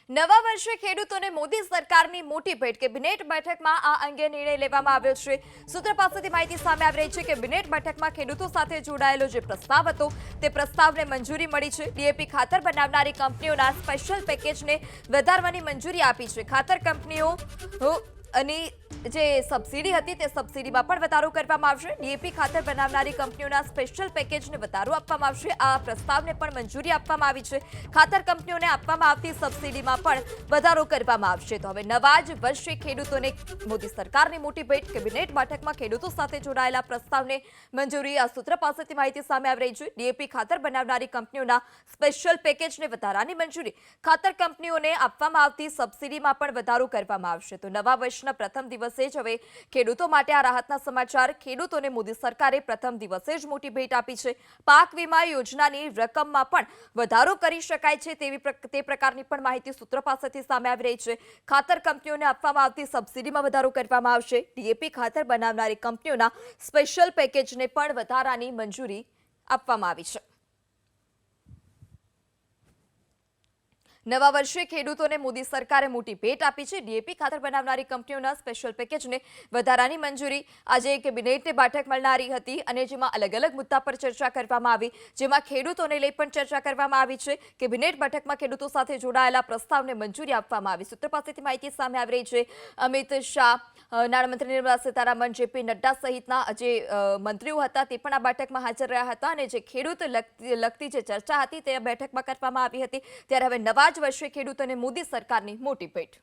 નવા વર્ષે ખેડૂતોને મોદી સરકારની મોટી ભેટ કેબિનેટ બેઠકમાં આ અંગે નિર્ણય લેવામાં આવ્યો છે। સૂત્ર પાસેથી માહિતી સામે આવી રહી છે કે કેબિનેટ બેઠકમાં ખેડૂતો સાથે જોડાયેલો જે પ્રસ્તાવ હતો તે પ્રસ્તાવને મંજૂરી મળી છે। ડીએપી ખાતર બનાવનારી કંપનીઓના સ્પેશિયલ પેકેજને વધારવાની મંજૂરી આપી છે। ખાતર કંપનીઓ અને જે સબસિડી હતી તે સબસિડીમાં પણ વધારો કરવામાં આવશે। ડીએપી ખાતર બનાવનારી કંપનીઓના સ્પેશિયલ પેકેજને વધારો આપવામાં આવશે। આ પ્રસ્તાવને પણ મંજૂરી આપવામાં આવી છે। ખાતર કંપનીઓને આપવામાં આવતી સબસિડીમાં પણ વધારો કરવામાં આવશે। તો હવે નવા જ વર્ષે ખેડૂતોને મોદી સરકારની મોટી ભેટ કેબિનેટ બેઠકમાં ખેડૂતો સાથે જોડાયેલા પ્રસ્તાવને મંજૂરી। આ સૂત્ર પાસેથી માહિતી સામે આવી રહી છે। ડીએપી ખાતર બનાવનારી કંપનીઓના સ્પેશિયલ પેકેજને વધારાની મંજૂરી। ખાતર કંપનીઓને આપવામાં આવતી સબસિડીમાં પણ વધારો કરવામાં આવશે। તો નવા વર્ષના પ્રથમ દિવસે જ હવે ખેડૂતો માટે આ રાહતના સમાચાર। ખેડૂતોને મોદી સરકારે પ્રથમ દિવસે જ મોટી ભેટ આપી છે। પાક વીમા યોજનાની રકમમાં પણ વધારો કરી શકાય છે તે પ્રકારની પણ માહિતી સૂત્રો પાસેથી સામે આવી રહી છે। ખાતર કંપનીઓને આપવામાં આવતી સબસિડીમાં વધારો કરવામાં આવશે। ડીએપી ખાતર બનાવનારી કંપનીઓના સ્પેશિયલ પેકેજને પણ વધારાની મંજૂરી આપવામાં આવી છે। નવા વર્ષે ખેડૂતોને મોદી સરકારે મોટી ભેટ આપી છે। ડીએપી ખાતર બનાવનારી કંપનીઓના સ્પેશિયલ પેકેજને વધારાની મંજૂરી। આજે કેબિનેટની બેઠક મળનારી હતી અને જેમાં અલગ અલગ મુદ્દા પર ચર્ચા કરવામાં આવી, જેમાં ખેડૂતોને લઈ પણ ચર્ચા કરવામાં આવી છે। કેબિનેટ બેઠકમાં ખેડૂતો સાથે જોડાયેલા પ્રસ્તાવને મંજૂરી આપવામાં આવી। સૂત્ર પાસેથી માહિતી સામે આવી રહી છે। અમિત શાહ, નાણામંત્રી નિર્મલા સીતારામન, જેપી નડ્ડા સહિતના જે મંત્રીઓ હતા તે પણ આ બેઠકમાં હાજર રહ્યા હતા અને જે ખેડૂત લગતી જે ચર્ચા હતી તે બેઠકમાં કરવામાં આવી હતી। ત્યારે હવે નવા વર્ષે ખેડૂતોને મોદી સરકારની મોટી ભેટ।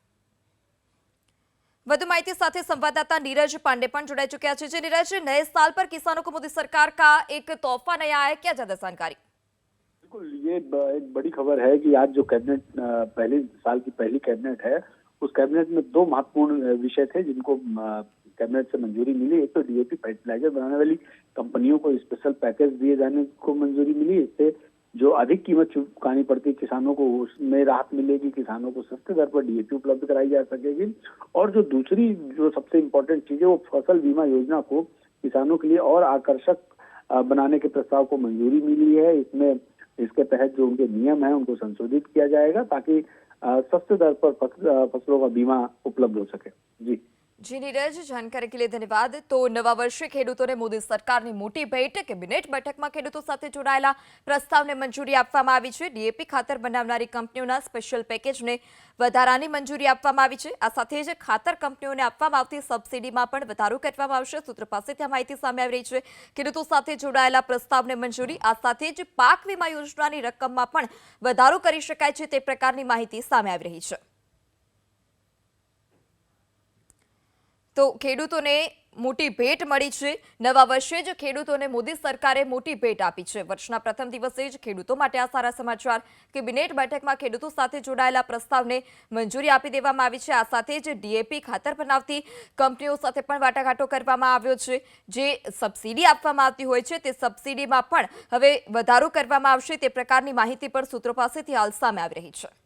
વધુ माहिती साथ संवाददाता नीरज पांडे पण जुड़ चुके हैं। जी नीरज, नए साल पर किसानों को मोदी सरकार का एक तोहफा नया है, क्या ज्यादा जानकारी? बिल्कुल, ये एक बड़ी खबर है कि आज जो कैबिनेट पहले साल की पहली कैबिनेट है, उस कैबिनेट में दो महत्वपूर्ण विषय थे जिनको कैबिनेट से मंजूरी मिली। एक तो डीएपी फर्टिलाइजर बनाने वाली कंपनियों को स्पेशल पैकेज दिए जाने को मंजूरी मिली। इससे जो अधिक कीमत चुकानी पड़ती किसानों को उसमें राहत मिलेगी, किसानों को सस्ते दर पर डीएपी उपलब्ध कराई जा सकेगी। और जो दूसरी जो सबसे इम्पोर्टेंट चीज है वो फसल बीमा योजना को किसानों के लिए और आकर्षक बनाने के प्रस्ताव को मंजूरी मिली है। इसमें इसके तहत जो उनके नियम है उनको संशोधित किया जाएगा ताकि सस्ते दर पर फसलों का बीमा उपलब्ध हो सके। जी नीरज, जानकारी के लिए धन्यवाद। तो नवा वर्षे खेडूतोने मोदी सरकारनी मोटी भेट। केबिनेट बैठकमां खेडूतो साथे जोडाયેલા પ્રસ્તાવને મંજૂરી આપવામાં આવી છે। ડીએપી ખાતર બનાવનારી કંપનીઓના સ્પેશિયલ પેકેજને વધારાની મંજૂરી આપવામાં આવી છે। આ સાથે જ ખાતર કંપનીઓને આપવામાં આવતી સબસિડીમાં પણ વધારો કરવામાં આવશે। સૂત્ર પાસેથી આ માહિતી સામે આવી રહી છે। ખેડૂતો સાથે જોડાયેલા પ્રસ્તાવને મંજૂરી। આ સાથે જ પાક વીમા યોજનાની રકમમાં પણ વધારો કરી શકાય છે તે પ્રકારની માહિતી સામે આવી રહી છે। तो ખેડૂતોને મોટી ભેટ મળી છે। નવા વર્ષે જ ખેડૂતોને મોદી સરકારે મોટી ભેટ આપી છે। વર્ષના પ્રથમ દિવસે જ ખેડૂતો માટે આ સારા સમાચાર। કેબિનેટ બેઠકમાં ખેડૂતો સાથે જોડાયેલા પ્રસ્તાવને મંજૂરી આપી દેવામાં આવી છે। આ સાથે જ ડીએપી ખાતર બનાવતી કંપનીઓ સાથે પણ વાટાઘાટો કરવામાં આવ્યો છે। જે સબસિડી આપવામાં આવતી હોય છે તે સબસિડીમાં પણ હવે વધારો કરવામાં આવશે તે પ્રકારની માહિતી પણ સૂત્રો પાસેથી હાલ સામે આવી રહી છે।